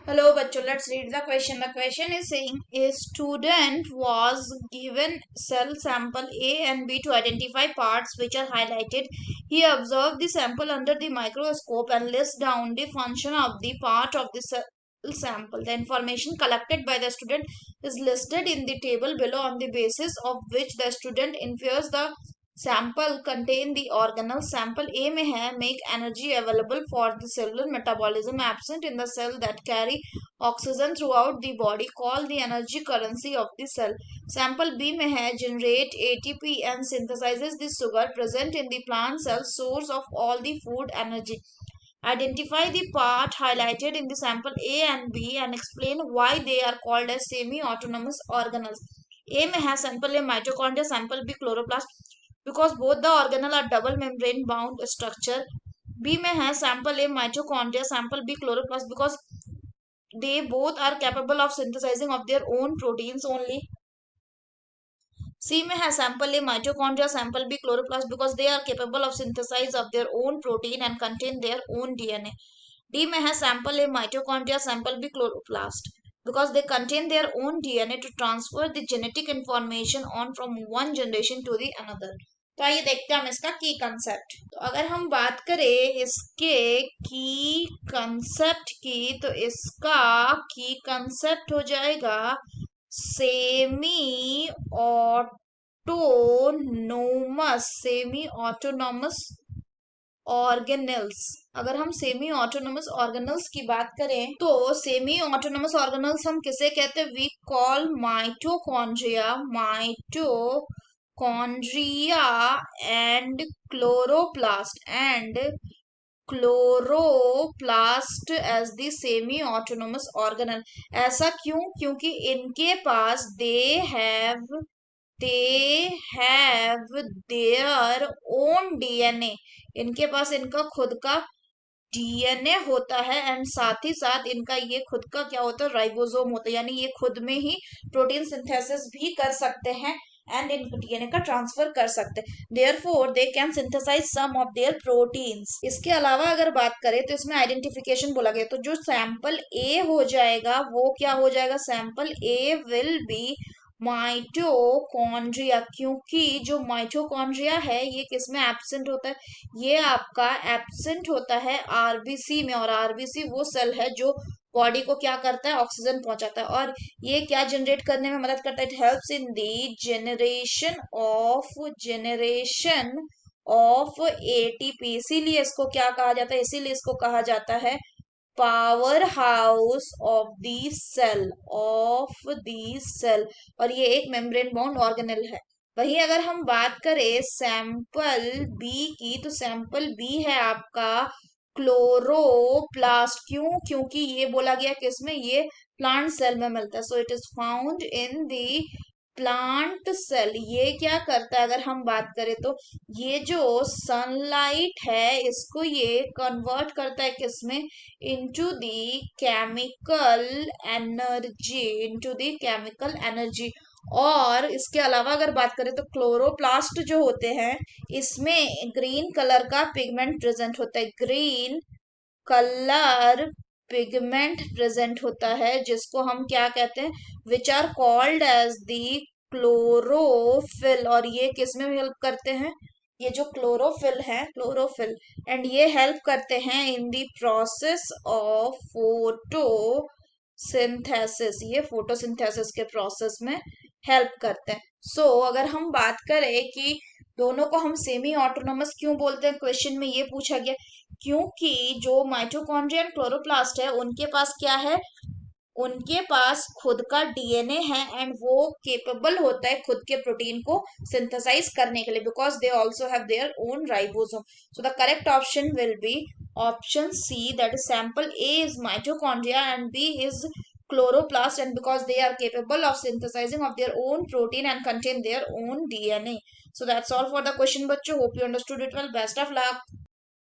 Hello, bachcho. Let's read the question. The question is saying a student was given cell sample A and B to identify parts which are highlighted. He observed the sample under the microscope and lists down the function of the part of the cell sample. The information collected by the student is listed in the table below, on the basis of which the student infers the sample contain the organelle. Sample A में है make energy available for the cellular metabolism absent in the cell that carry oxygen throughout the body, call the energy currency of the cell. Sample B में है generate ATP and synthesizes the sugar present in the plant cell, source of all the food energy. Identify the part highlighted in the sample A and B and explain why they are called as semi-autonomous organelles. A में है sample A mitochondria, sample B chloroplast because both the organelle are double membrane bound structure. B में है sample A mitochondria, sample B chloroplast because they both are capable of synthesizing of their own proteins only. C में है sample A mitochondria, sample B chloroplast because they are capable of synthesis of their own protein and contain their own DNA. D में है sample A mitochondria, sample B chloroplast because they contain their own DNA to transfer the genetic information on from one generation to the another. तो आइए देखते हैं हम इसका की concept. तो अगर हम बात करें इसके की कंसेप्ट की, तो इसका की कंसेप्ट हो जाएगा सेमी ऑटोनोमस ऑर्गेनल्स। अगर हम सेमी ऑटोनोमस ऑर्गेनल्स की बात करें तो सेमी ऑटोनोमस ऑर्गेनल्स हम किसे कहते हैं? We call mitochondria and chloroplast as the semi autonomous organelle. ऐसा क्यों? क्योंकि इनके पास they have their own DNA। इनके पास इनका खुद का डीएनए होता है एंड साथ ही साथ इनका ये खुद का क्या होता है? राइबोसोम होता है, यानी ये खुद में ही प्रोटीन सिंथेसिस भी कर सकते हैं एंड इन डीएनए का ट्रांसफर कर सकते हैं। Therefore they can synthesise some of their proteins. इसके अलावा अगर बात करें तो इसमें आइडेंटिफिकेशन बोला गया, तो जो सैंपल ए हो जाएगा वो क्या हो जाएगा? Sample A will be mitochondria, क्योंकि जो माइटोकॉन्ड्रिया है ये किसमें एब्सेंट होता है? ये आपका एब्सेंट होता है आरबीसी में, और आरबीसी वो सेल है जो बॉडी को क्या करता है? ऑक्सीजन पहुंचाता है। और ये क्या जनरेट करने में मदद करता है? It helps in the generation of ATP. इसीलिए इसको क्या कहा जाता है? इसीलिए इसको कहा जाता है power house of the cell. और ये एक मेम्ब्रेन बाउंड ऑर्गेनल है। वहीं अगर हम बात करें सैंपल बी की, तो सैंपल बी है आपका क्लोरोप्लास्ट। क्यों? क्योंकि ये बोला गया कि इसमें ये प्लांट सेल में मिलता है, so it is found in the plant cell. ये क्या करता है अगर हम बात करें तो ये जो सनलाइट है इसको ये कन्वर्ट करता है किसमें? Into the chemical energy. और इसके अलावा अगर बात करें तो क्लोरोप्लास्ट जो होते हैं इसमें ग्रीन कलर का पिगमेंट प्रेजेंट होता है। ग्रीन कलर पिगमेंट प्रेजेंट होता है जिसको हम क्या कहते हैं? Which are called as the chlorophyll. और ये किस में हेल्प करते हैं? ये जो क्लोरोफिल एंड ये हेल्प करते हैं इन दी प्रोसेस ऑफ फोटोसिंथेसिस। ये फोटोसिंथेसिस के प्रोसेस में हेल्प करते हैं। सो अगर हम बात करें कि दोनों को हम सेमी ऑटोनोमस क्यों बोलते हैं, क्वेश्चन में ये पूछा गया क्योंकि जो माइटोकॉन्ड्रिया एंड क्लोरोप्लास्ट है उनके पास क्या है? उनके पास खुद का डीएनए है एंड वो केपेबल होता है खुद के प्रोटीन को सिंथेसाइज करने के लिए, because they also have their own ribosome. So the correct option will be option C, that is sample A is mitochondria and B is chloroplast, and because they are capable of synthesizing of their own protein and contain their own DNA. So that's all for the question, bachcho. Hope you understood it well. Best of luck.